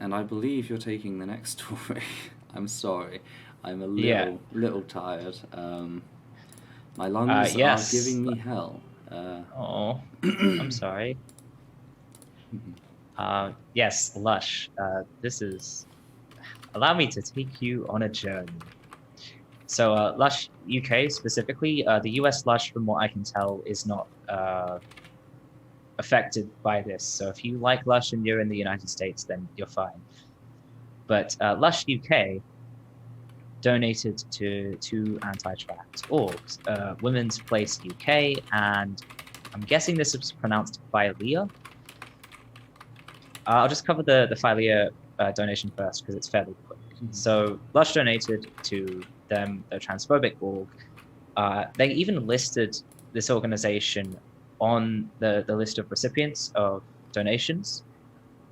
and I believe you're taking the next story. I'm sorry. I'm a Yeah. little tired. My lungs are Yes. giving me hell. Oh, I'm sorry. Yes, Lush. This is allow me to take you on a journey. So, Lush UK specifically, the US Lush, from what I can tell, is not affected by this. So, if you like Lush and you're in the United States, then you're fine. But Lush UK donated to two anti-trans orgs, Women's Place UK, and I'm guessing this is pronounced Philea. I'll just cover the Philea donation first because it's fairly quick. So Lush donated to them, the transphobic org. They even listed this organization on the list of recipients of donations.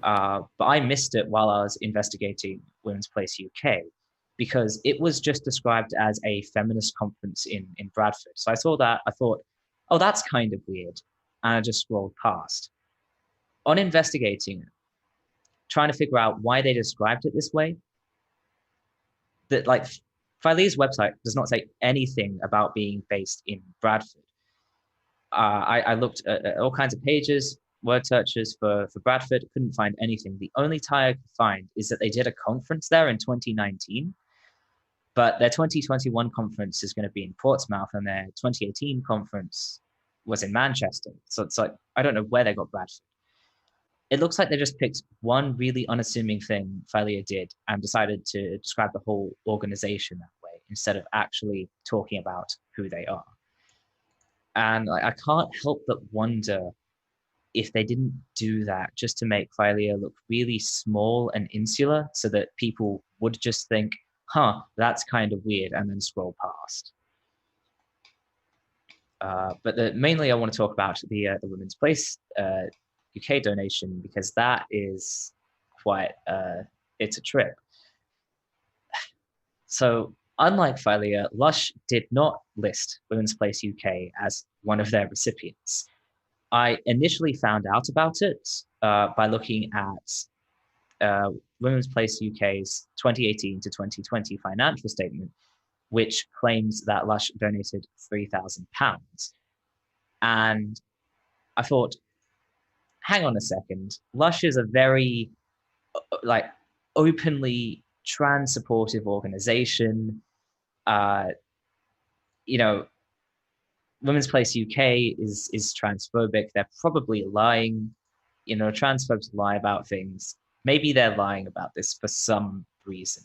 But I missed it while I was investigating Women's Place UK because it was just described as a feminist conference in Bradford. So I saw that, I thought, oh, that's kind of weird. And I just scrolled past. On investigating, trying to figure out why they described it this way, that like Philea's website does not say anything about being based in Bradford. I looked at all kinds of pages, word searches for Bradford, couldn't find anything. The only tie I could find is that they did a conference there in 2019, but their 2021 conference is going to be in Portsmouth, and their 2018 conference was in Manchester. So it's like, I don't know where they got Bradford. It looks like they just picked one really unassuming thing Philea did and decided to describe the whole organization that way instead of actually talking about who they are. And I can't help but wonder if they didn't do that just to make Philea look really small and insular so that people would just think, huh, that's kind of weird, and then scroll past. But mainly I want to talk about the Women's Place UK donation because that is quite, it's a trip. So unlike Philea, Lush did not list Women's Place UK as one of their recipients. I initially found out about it by looking at Women's Place UK's 2018 to 2020 financial statement, which claims that Lush donated £3,000. And I thought, hang on a second, Lush is a very like openly trans supportive organization. Uh, you know, Women's Place UK is transphobic. They're probably lying. You know, transphobes lie about things. Maybe they're lying about this for some reason.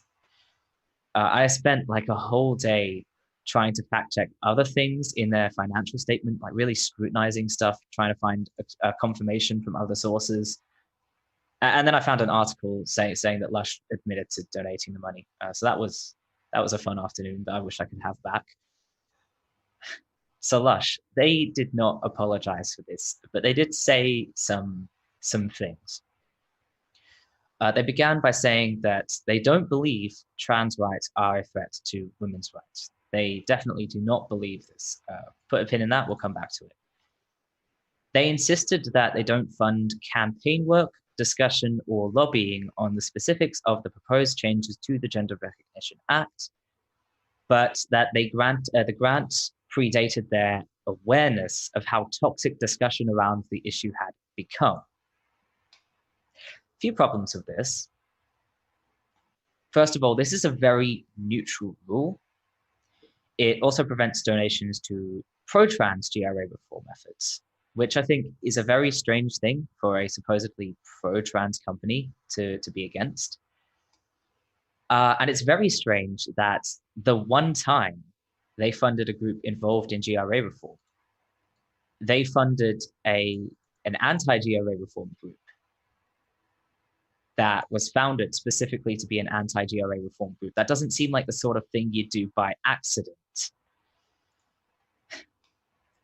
I spent like a whole day trying to fact check other things in their financial statement, like really scrutinizing stuff, trying to find a confirmation from other sources. And then I found an article saying that Lush admitted to donating the money. So that was a fun afternoon that I wish I could have back. So Lush, they did not apologize for this, but they did say some things. They began by saying that they don't believe trans rights are a threat to women's rights. They definitely do not believe this. Put a pin in that, we'll come back to it. They insisted that they don't fund campaign work, discussion, or lobbying on the specifics of the proposed changes to the Gender Recognition Act, but that the grant predated their awareness of how toxic discussion around the issue had become. Few problems with this. First of all, this is a very neutral rule. It also prevents donations to pro-trans GRA reform efforts, which I think is a very strange thing for a supposedly pro-trans company to be against. And it's very strange that the one time they funded a group involved in GRA reform, they funded an anti-GRA reform group that was founded specifically to be an anti-GRA reform group. That doesn't seem like the sort of thing you do by accident.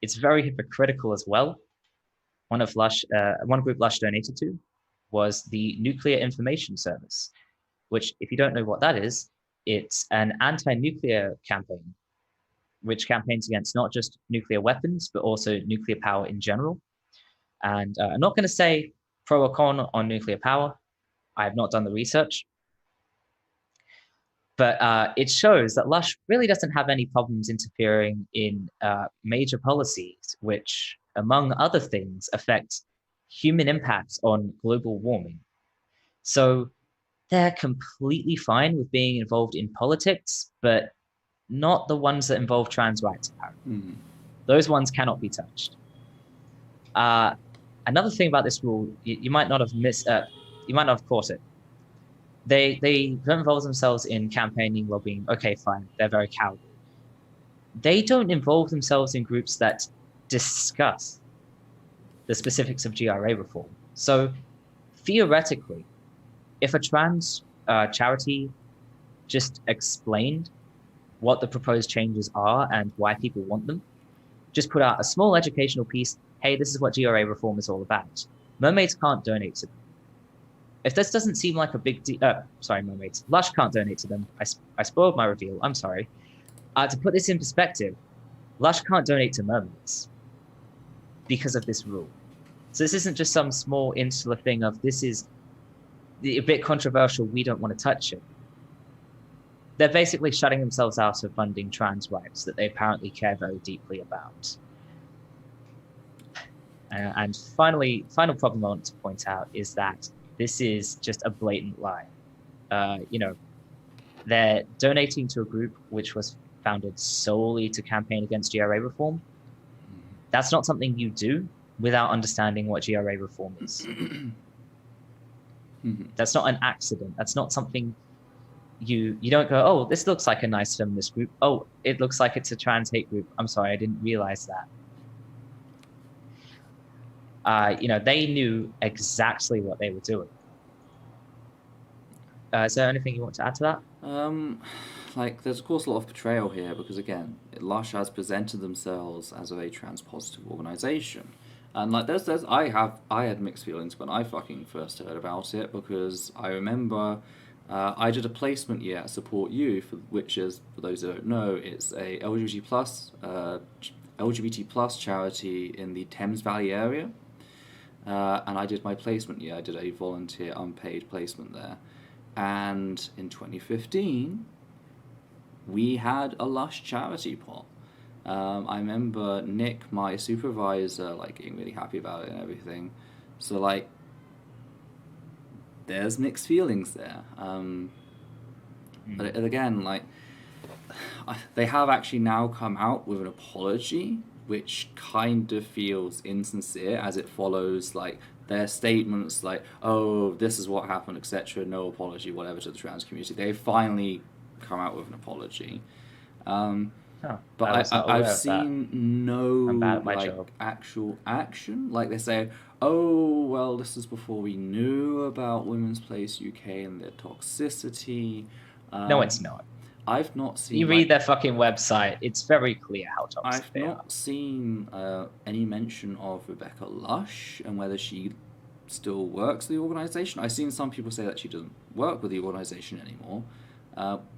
It's very hypocritical as well. One group Lush donated to was the Nuclear Information Service, which, if you don't know what that is, it's an anti-nuclear campaign, which campaigns against not just nuclear weapons, but also nuclear power in general. And I'm not going to say pro or con on nuclear power. I have not done the research. But it shows that Lush really doesn't have any problems interfering in major policies, which, among other things, affect human impacts on global warming. So they're completely fine with being involved in politics, but not the ones that involve trans rights, apparently. Those ones cannot be touched. Another thing about this rule, you might not have you might not have caught it. They don't involve themselves in campaigning, lobbying. Okay, fine. They're very cowardly. They don't involve themselves in groups that discuss the specifics of GRA reform. So theoretically, if a trans charity just explained what the proposed changes are and why people want them, just put out a small educational piece, hey, this is what GRA reform is all about. Mermaids can't donate to them. If this doesn't seem like a big deal, sorry, mermaids. Lush can't donate to them. I spoiled my reveal. I'm sorry. To put this in perspective, Lush can't donate to mermaids because of this rule. So this isn't just some small insular thing of this is a bit controversial. We don't want to touch it. They're basically shutting themselves out of funding trans rights that they apparently care very deeply about. And final problem I want to point out is that this is just a blatant lie. They're donating to a group which was founded solely to campaign against GRA reform. That's not something you do without understanding what GRA reform is. That's not an accident. That's not something you don't go, oh, this looks like a nice feminist group. Oh, it looks like it's a trans hate group. I'm sorry, I didn't realize that. They knew exactly what they were doing. Is there anything you want to add to that? There's of course a lot of betrayal here because again, Lush has presented themselves as a trans positive organization, and I had mixed feelings when I fucking first heard about it because I remember I did a placement year at Support You, which is, for those who don't know, it's a LGBT plus charity in the Thames Valley area. And I did my placement year. I did a volunteer unpaid placement there. And in 2015, we had a Lush charity pot. I remember Nick, my supervisor, getting really happy about it and everything. So, there's mixed feelings there. But again, they have actually now come out with an apology, which kind of feels insincere as it follows their statements oh, this is what happened, etc., no apology, whatever, to the trans community. They finally come out with an apology. But I've seen no actual action. They say, oh, well, this is before we knew about Women's Place UK and their toxicity. No, it's not. I've not seen. You read their fucking website; it's very clear how toxic they are. I've not seen any mention of Rebecca Lush and whether she still works the organisation. I've seen some people say that she doesn't work with the organisation anymore.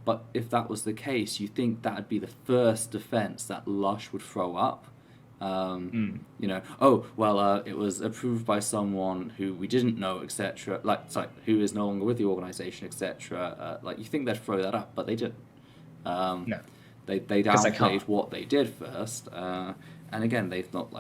But if that was the case, you think that would be the first defence that Lush would throw up. Oh, well, it was approved by someone who we didn't know, etc. Who is no longer with the organisation, etc. You think they'd throw that up, but they didn't. No. They downplayed what they did first, and again, they've not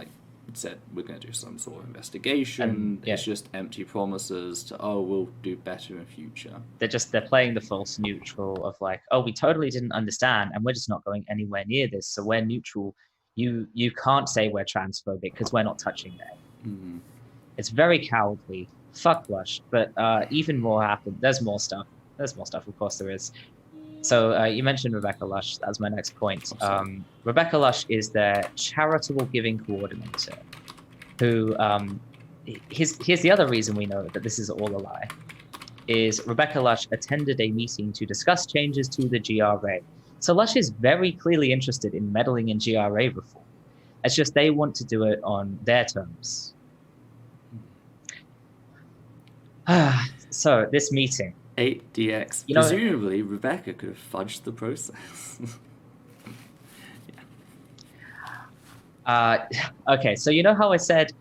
said we're going to do some sort of investigation. It's just empty promises to we'll do better in future. They're playing the false neutral of oh, we totally didn't understand, and we're just not going anywhere near this, so we're neutral. You can't say we're transphobic because we're not touching that. It's very cowardly. Fuck Lush. But even more happened. There's more stuff. Of course there is. So you mentioned Rebecca Lush. That was my next point. Rebecca Lush is their charitable giving coordinator. Who here's the other reason we know that this is all a lie. Is Rebecca Lush attended a meeting to discuss changes to the GRA. So Lush is very clearly interested in meddling in GRA reform. It's just they want to do it on their terms. So this meeting. 8DX. Presumably, Rebecca could have fudged the process. Okay, so you know how I said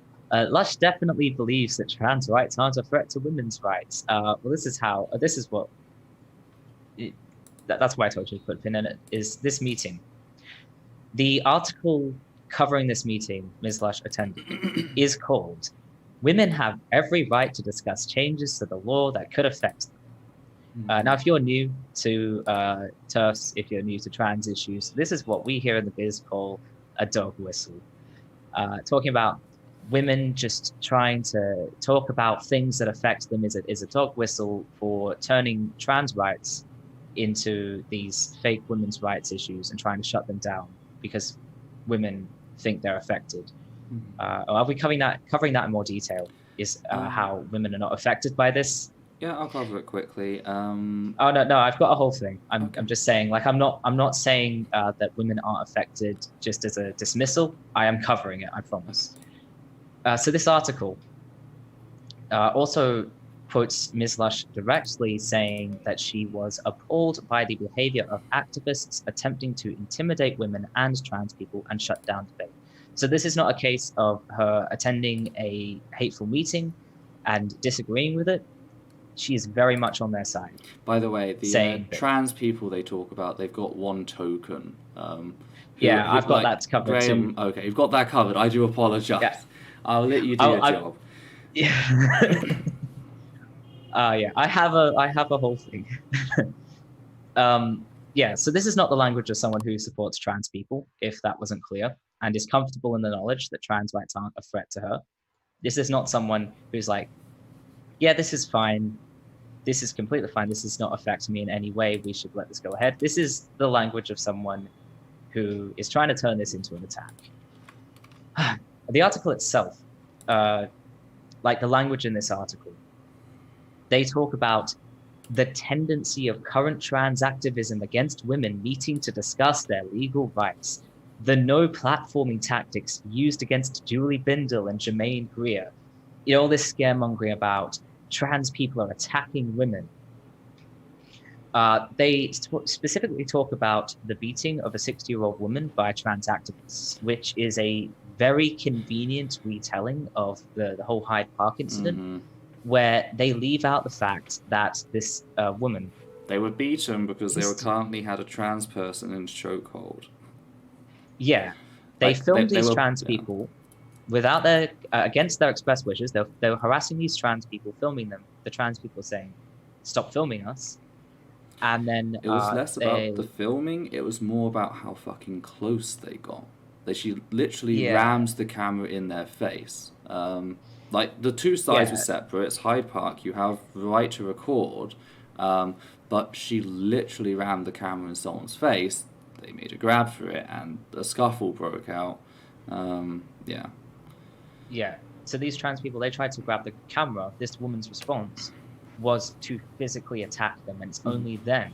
Lush definitely believes that trans rights aren't a threat to women's rights. Well, this is how. This is what. That's why I told you to put a pin in it. Is this meeting? The article covering this meeting Ms. Lush attended is called "Women Have Every Right to Discuss Changes to the Law That Could Affect Them." Now, if you're new to TERFs, if you're new to trans issues, this is what we here in the biz call a dog whistle. Talking about women just trying to talk about things that affect them is a dog whistle for turning trans rights into these fake women's rights issues and trying to shut them down because women think they're affected. Are we covering that in more detail? Is how women are not affected by this? Yeah, I'll cover it quickly. Oh no, I've got a whole thing. I'm just saying, like, I'm not saying that women aren't affected just as a dismissal. I am covering it, I promise. So this article also quotes Ms. Lush directly, saying that she was appalled by the behavior of activists attempting to intimidate women and trans people and shut down debate. So this is not a case of her attending a hateful meeting and disagreeing with it. She is very much on their side. By the way, the trans people they talk about, they've got one token. I've got that covered Graham, too. Okay, you've got that covered. I do apologise. Yeah. I'll let you do your job. Yeah. I have a whole thing. So this is not the language of someone who supports trans people, if that wasn't clear, and is comfortable in the knowledge that trans rights aren't a threat to her. This is not someone who's like, yeah, this is fine. This is completely fine. This does not affect me in any way. We should let this go ahead. This is the language of someone who is trying to turn this into an attack. The article itself, like the language in this article, they talk about the tendency of current trans activism against women meeting to discuss their legal rights, the no platforming tactics used against Julie Bindel and Jermaine Greer, all this scaremongering about trans people are attacking women. They specifically talk about the beating of a 60-year-old woman by trans activists, which is a very convenient retelling of the whole Hyde Park incident, where they leave out the fact that this woman... They were beaten because they currently had a trans person in chokehold. Yeah. They filmed these trans people without their... against their express wishes. They were harassing these trans people, filming them. The trans people saying, stop filming us. And then... It was less about the filming. It was more about how fucking close they got. She literally rams the camera in their face. Like, the two sides were separate. It's Hyde Park. You have the right to record. But she literally rammed the camera in someone's face. They made a grab for it, and a scuffle broke out. Yeah. So these trans people, they tried to grab the camera. This woman's response was to physically attack them, and it's only then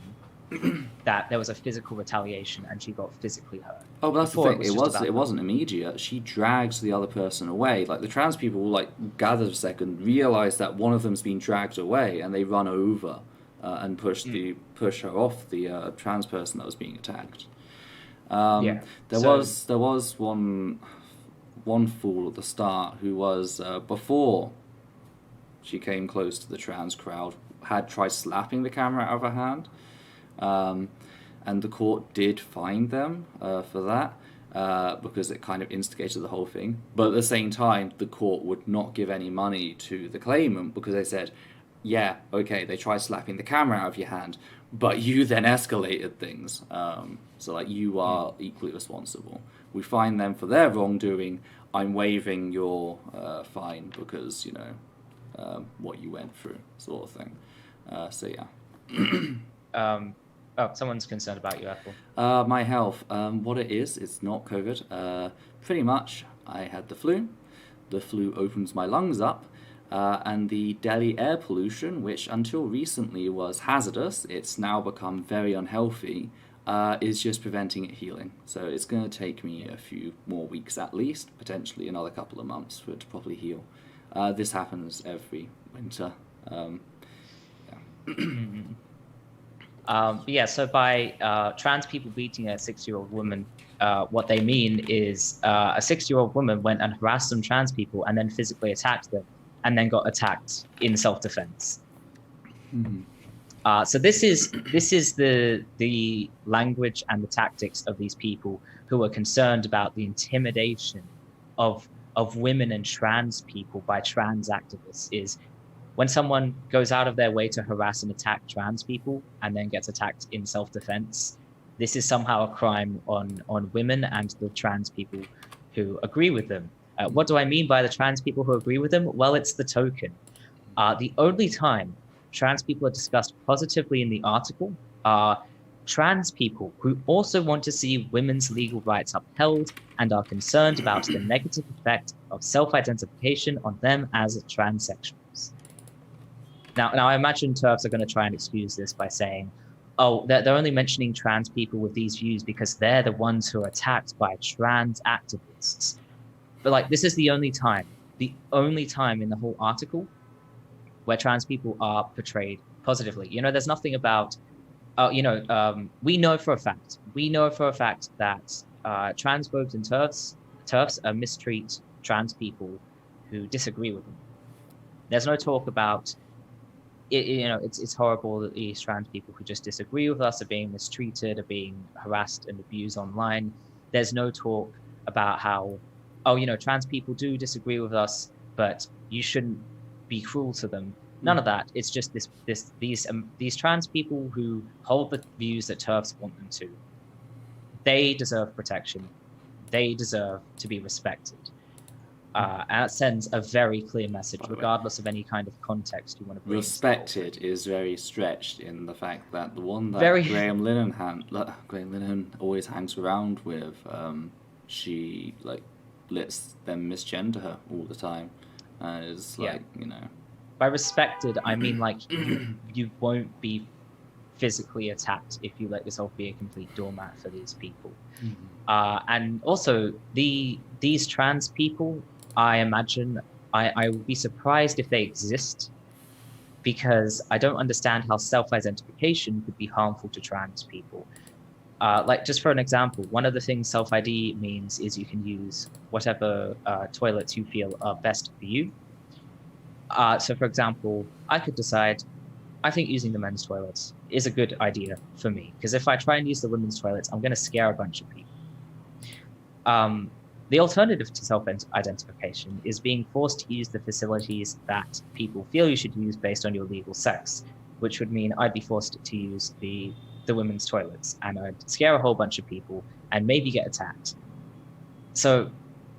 that there was a physical retaliation and she got physically hurt. Oh, but that's the thing. It wasn't immediate. She drags the other person away. Like, the trans people gather a second, realize that one of them's been dragged away, and they run over and push her off the trans person that was being attacked. There was one fool at the start who was before she came close to the trans crowd, had tried slapping the camera out of her hand. And the court did fine them for that because it kind of instigated the whole thing. But at the same time, the court would not give any money to the claimant because they said, yeah, okay, they tried slapping the camera out of your hand, but you then escalated things. So, like, you are equally responsible. We fine them for their wrongdoing. I'm waiving your fine because, what you went through, sort of thing. Someone's concerned about you, Ethel. My health. What it is, it's not COVID. Pretty much, I had the flu. The flu opens my lungs up, and the Delhi air pollution, which until recently was hazardous, it's now become very unhealthy, is just preventing it healing. So it's going to take me a few more weeks at least, potentially another couple of months for it to properly heal. This happens every winter. But yeah, so by trans people beating a 6-year-old woman, what they mean is a 6-year-old woman went and harassed some trans people and then physically attacked them and then got attacked in self-defense. So this is the language and the tactics of these people who are concerned about the intimidation of women and trans people by trans activists. Is when someone goes out of their way to harass and attack trans people and then gets attacked in self-defense, this is somehow a crime on women and the trans people who agree with them. What do I mean by the trans people who agree with them? Well, it's the token. The only time trans people are discussed positively in the article are trans people who also want to see women's legal rights upheld and are concerned about the negative effect of self-identification on them as transsexuals. Now I imagine TERFs are going to try and excuse this by saying, oh, they're only mentioning trans people with these views because they're the ones who are attacked by trans activists. But like, this is the only time in the whole article where trans people are portrayed positively. There's nothing about, we know for a fact that transphobes and TERFs mistreat trans people who disagree with them. There's no talk about, it's horrible that these trans people who just disagree with us are being mistreated, are being harassed and abused online. There's no talk about how, trans people do disagree with us, but you shouldn't be cruel to them. None of that. It's just these trans people who hold the views that TERFs want them to. They deserve protection. They deserve to be respected. And that sends a very clear message, regardless of any kind of context you want to bring. Respected is very stretched in the fact that the one that Graham Linehan always hangs around with, she lets them misgender her all the time. It's By respected, I mean you won't be physically attacked if you let yourself be a complete doormat for these people. And also these trans people, I imagine, I would be surprised if they exist, because I don't understand how self-identification could be harmful to trans people. Just for an example, one of the things self-ID means is you can use whatever toilets you feel are best for you. So for example, I could decide, I think using the men's toilets is a good idea for me, because if I try and use the women's toilets, I'm going to scare a bunch of people. The alternative to self-identification is being forced to use the facilities that people feel you should use based on your legal sex, which would mean I'd be forced to use the women's toilets, and I'd scare a whole bunch of people and maybe get attacked. So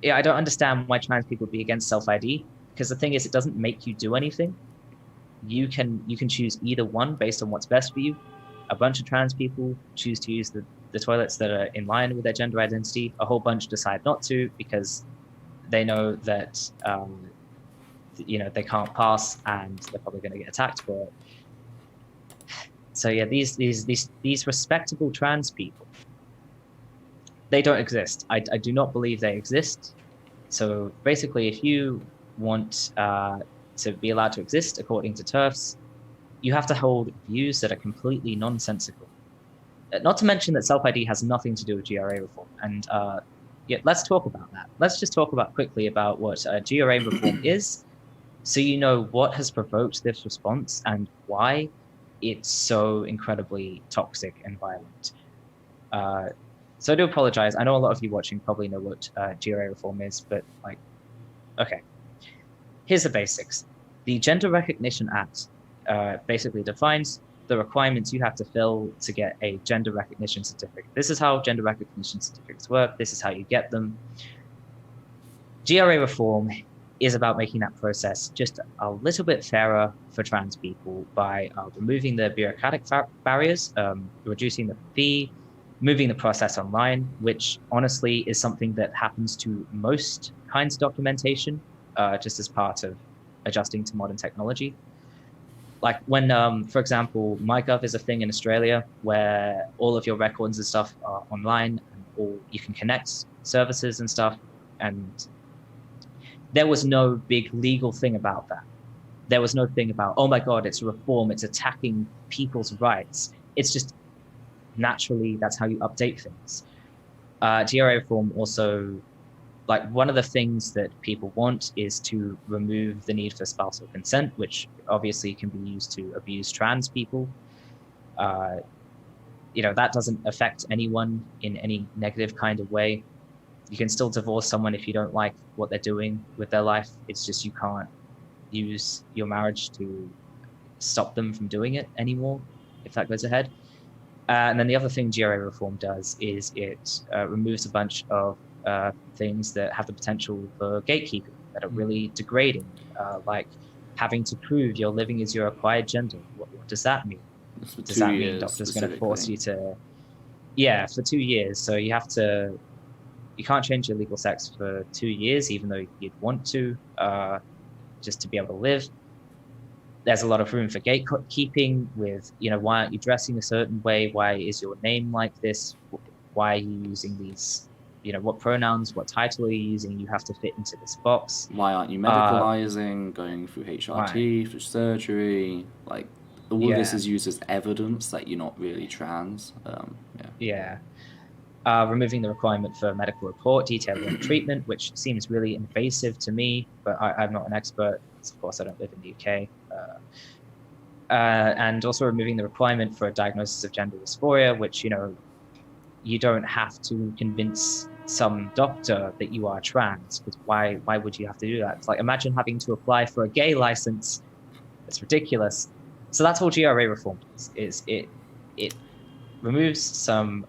I don't understand why trans people would be against self-ID, because the thing is, it doesn't make you do anything. You can choose either one based on what's best for you. A bunch of trans people choose to use the toilets that are in line with their gender identity. A whole bunch decide not to because they know that they can't pass and they're probably going to get attacked for it. So yeah, these respectable trans people, they don't exist. I do not believe they exist. So basically, if you want to be allowed to exist according to TERFs, you have to hold views that are completely nonsensical. Not to mention that self-ID has nothing to do with GRA reform. And let's talk about that. Let's just talk quickly about what GRA reform is, so you know what has provoked this response and why it's so incredibly toxic and violent. So I do apologize. I know a lot of you watching probably know what GRA reform is, but okay. Here's the basics. The Gender Recognition Act basically defines the requirements you have to fill to get a gender recognition certificate. This is how gender recognition certificates work. This is how you get them. GRA reform is about making that process just a little bit fairer for trans people by removing the bureaucratic barriers, reducing the fee, moving the process online, which honestly is something that happens to most kinds of documentation, just as part of adjusting to modern technology. Like when, for example, MyGov is a thing in Australia where all of your records and stuff are online, or you can connect services and stuff. And there was no big legal thing about that. There was no thing about, oh my God, it's a reform, it's attacking people's rights. it's just naturally that's how you update things. GRA reform also, like, one of the things that people want is to remove the need for spousal consent, which obviously can be used to abuse trans people. That doesn't affect anyone in any negative kind of way. You can still divorce someone if you don't like what they're doing with their life. It's just you can't use your marriage to stop them from doing it anymore if that goes ahead. And then the other thing GRA reform does is it removes a bunch of things that have the potential for gatekeeping that are really degrading, like having to prove you're living as your acquired gender. What does that mean? Does that mean doctors going to force you to? Yeah, for 2 years. So you can't change your legal sex for 2 years, even though you'd want to, just to be able to live. There's a lot of room for gatekeeping with, why aren't you dressing a certain way? Why is your name like this? Why are you using these, what pronouns, what title are you using? You have to fit into this box. Why aren't you medicalizing, going through HRT, through surgery? Like, all of this is used as evidence that you're not really trans. Removing the requirement for a medical report detailing treatment, which seems really invasive to me, but I'm not an expert. Of course, I don't live in the UK. And also removing the requirement for a diagnosis of gender dysphoria, which, you don't have to convince some doctor that you are trans, because why would you have to do that? It's like, imagine having to apply for a gay license. It's ridiculous. So that's all GRA reform is it removes some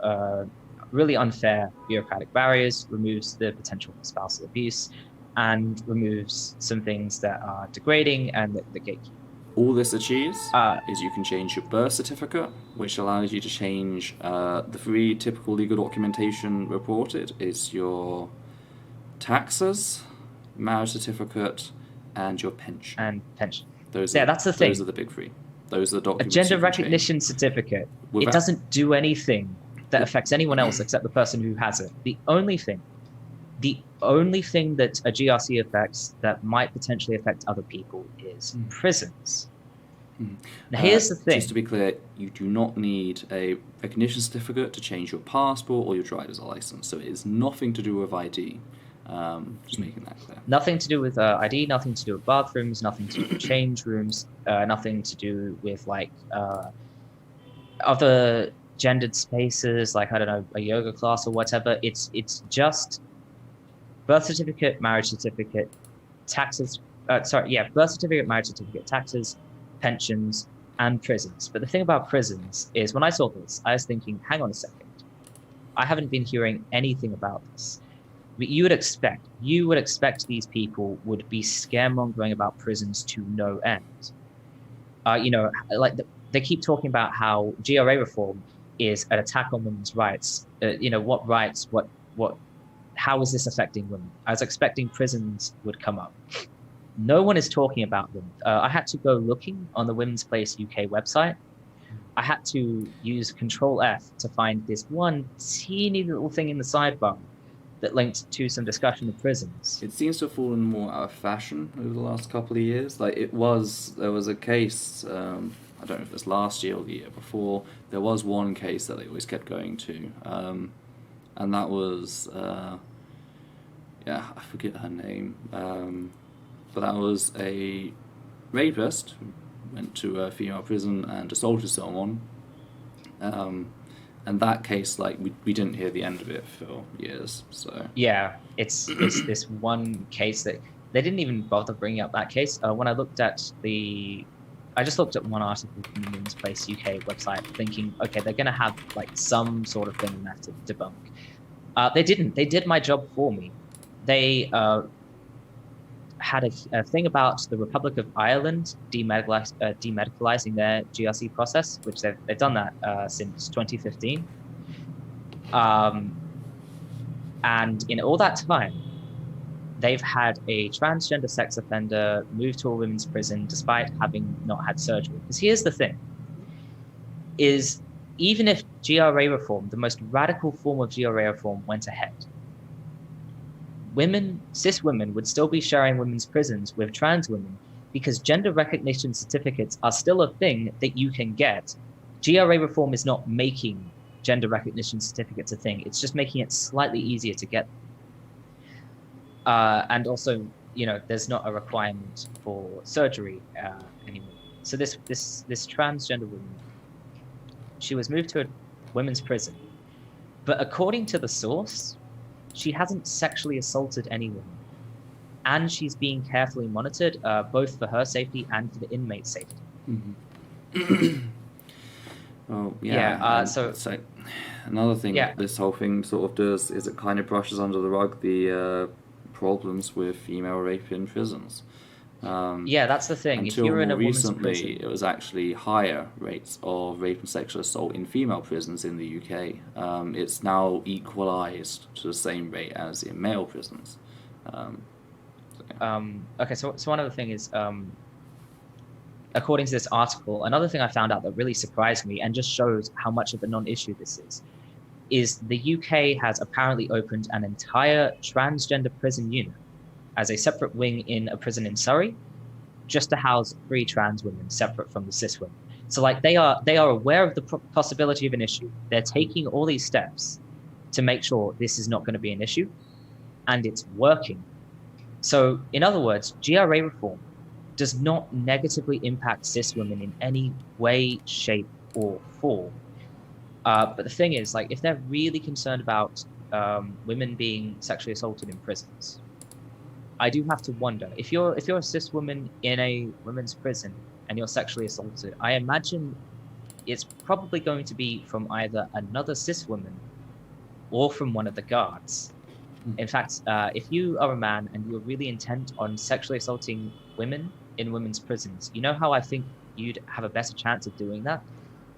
really unfair bureaucratic barriers, removes the potential for spousal abuse, and removes some things that are degrading and that gatekeep. All this achieves is you can change your birth certificate, which allows you to change the 3 typical legal documentation reported is your taxes, marriage certificate, and your pension. That's the thing. Those are the big 3. Those are the documents. A gender recognition certificate. It doesn't do anything that affects anyone else except the person who has it. The only thing that a GRC affects that might potentially affect other people is prisons. Now, here's the thing. Just to be clear, you do not need a recognition certificate to change your passport or your driver's license. So it is nothing to do with ID. Just making that clear. Nothing to do with ID, nothing to do with bathrooms, nothing to do with change rooms, nothing to do with other gendered spaces, like, I don't know, a yoga class or whatever. It's just birth certificate, marriage certificate, taxes. Birth certificate, marriage certificate, taxes, pensions, and prisons. But the thing about prisons is, when I saw this, I was thinking, hang on a second. I haven't been hearing anything about this. But you would expect these people would be scaremongering about prisons to no end. They keep talking about how GRA reform is an attack on women's rights. What rights? How is this affecting women? I was expecting prisons would come up. No one is talking about them. I had to go looking on the Women's Place UK website. I had to use Control F to find this one teeny little thing in the sidebar that linked to some discussion of prisons. It seems to have fallen more out of fashion over the last couple of years. There was a case, I don't know if it was last year or the year before, there was one case that they always kept going to, and that was, I forget her name, but that was a rapist who went to a female prison and assaulted someone. And that case, we didn't hear the end of it for years. So yeah, it's this one case that they didn't even bother bringing up that case. When I looked at I just looked at one article from the Women's Place UK website, thinking, okay, they're going to have some sort of thing left to debunk. They didn't. They did my job for me. They had a thing about the Republic of Ireland demedicalizing their GRC process, which they've done that since 2015. And in all that time, they've had a transgender sex offender move to a women's prison despite having not had surgery. Because here's the thing, is even if GRA reform, the most radical form of GRA reform, went ahead, cis women would still be sharing women's prisons with trans women because gender recognition certificates are still a thing that you can get GRA reform is not making gender recognition certificates a thing. It's just making it slightly easier to get. And also, there's not a requirement for surgery anymore. So this transgender woman, she was moved to a women's prison, but according to the source, she hasn't sexually assaulted anyone, and she's being carefully monitored, both for her safety and for the inmate safety. Well, yeah. So another thing this whole thing sort of does is it kind of brushes under the rug the problems with female rape in prisons. That's the thing. Until if you're in a more women's recently, prison, it was actually higher rates of rape and sexual assault in female prisons in the UK. It's now equalised to the same rate as in male prisons. Okay, so one other thing is, according to this article, another thing I found out that really surprised me and just shows how much of a non-issue this is the UK has apparently opened an entire transgender prison unit as a separate wing in a prison in Surrey, just to house 3 trans women separate from the cis women. So like they are aware of the possibility of an issue. They're taking all these steps to make sure this is not going to be an issue, and it's working. So in other words, GRA reform does not negatively impact cis women in any way, shape, or form. But the thing is, like, if they're really concerned about women being sexually assaulted in prisons, I do have to wonder, if you're a cis woman in a women's prison and you're sexually assaulted, I imagine it's probably going to be from either another cis woman or from one of the guards. In fact, if you are a man and you're really intent on sexually assaulting women in women's prisons, you know how I think you'd have a better chance of doing that?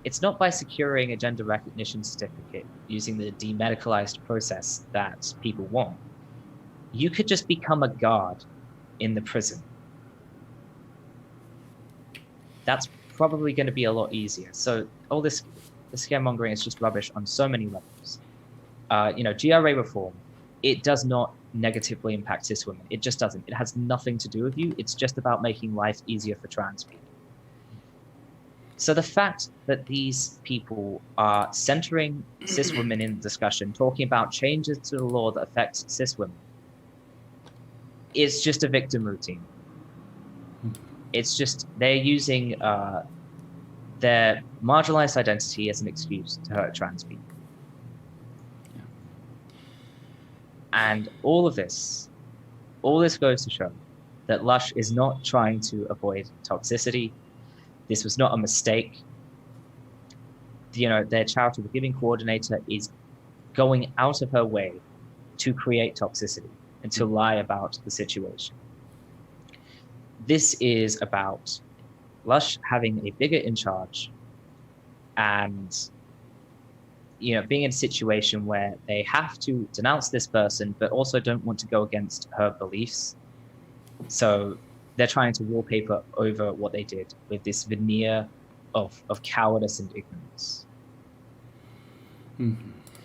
It's not by securing a gender recognition certificate using the demedicalized process that people want. You could just become a guard in the prison. That's probably going to be a lot easier. So all this scaremongering is just rubbish on so many levels. GRA reform, it does not negatively impact cis women. It just doesn't. It has nothing to do with you. It's just about making life easier for trans people. So the fact that these people are centering cis women in the discussion, talking about changes to the law that affects cis women, is just a victim routine. It's just they're using their marginalized identity as an excuse to hurt trans people. And all this goes to show that Lush is not trying to avoid toxicity. This was not a mistake. Their charitable giving coordinator is going out of her way to create toxicity and to lie about the situation. This is about Lush having a bigot in charge and being in a situation where they have to denounce this person, but also don't want to go against her beliefs. So they're trying to wallpaper over what they did with this veneer of cowardice and ignorance. Mm-hmm.